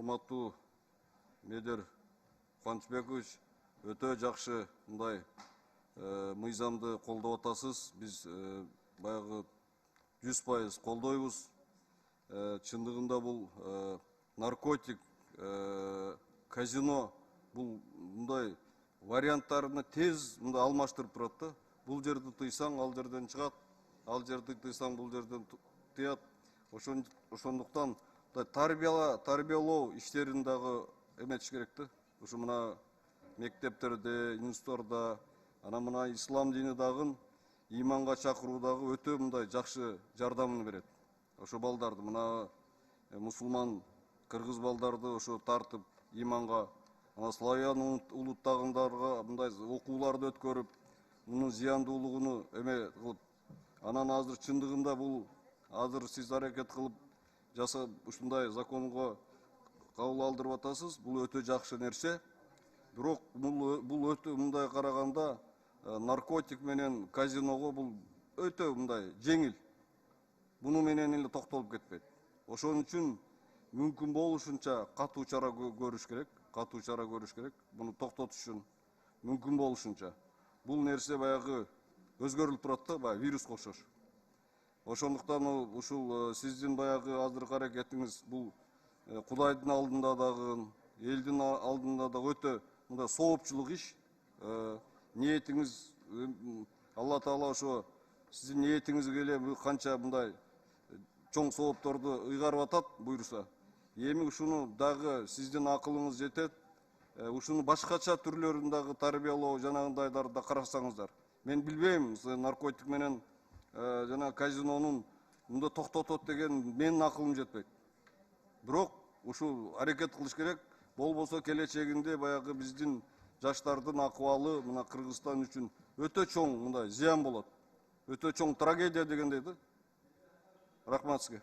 урматтуу Медер Кубанычбекович, өтө жакшы мындай мыйзамды колдоп атасыз. Биз баягы 100% колдойбуз. Чындыгында бул наркотик, казино бул мындай варианттарына тез мындай алмаштырып турат да. Бул жерди тыйсаң, ал жерден чыгат, ал жерди тыйсаң, бул жерден тыят. Ошондуктан тарбиялоо иштерин дагы эметиш керек да. Ушу мына мектептерде, институттарда, ана мына ислам дини дагы иманга чакыруудагы өтө мындай жакшы жардамын берет. Ошо балдарды, мына мусулман кыргыз балдарды ошо тартып иманга, ана славян улуттагыларга мындай окууларды өткөрүп, мунун зыяндуулугуну эме кылып, анан азыр чындыгында бул азыр сиз аракет кылып жасап ушундай законго кабыл алдырып атасыз. Бул өтө жакшы нерсе. Бирок бул өтө мындай караганда наркотик менен казиного бул өтө мындай жеңил. Буну менен эле токтолуп кетпейт. Ошон үчүн мүмкүн болушунча катуу чара көрүш керек. Катуу чара көрүш керек. Буну токтотуш үчүн мүмкүн болушунча. Бул нерсе баягы өзгөрүлүп турат да, баягы вирус окшош. Ошондуктан ушул сиздин баягы азыркы аракетиңиз бул Кудайдын алдында дагы, элдин алдында дагы өтө мындай соопчулук иш. Ниетиңиз, Алла Таала ошо сиздин ниетиңизге эле канча мындай чоң соопторду ыйгарып атат буйруса. Эми ушуну дагы сиздин акылыңыз жетет. Ушуну башкача түрлөрүн дагы тарбиялоо жанагындайларды да карасаңыздар. Мен билбейм, наркотик менен жана казинонун мында токтотот деген менин акылым жетпейт. Бирок ушул аракет кылыш керек. Болбосо келечегинде баягы биздин жаштардын акыбалы мына Кыргызстан үчүн өтө чоң мындай зыян болот. Өтө чоң трагедия дегендей да. Рахмат сизге.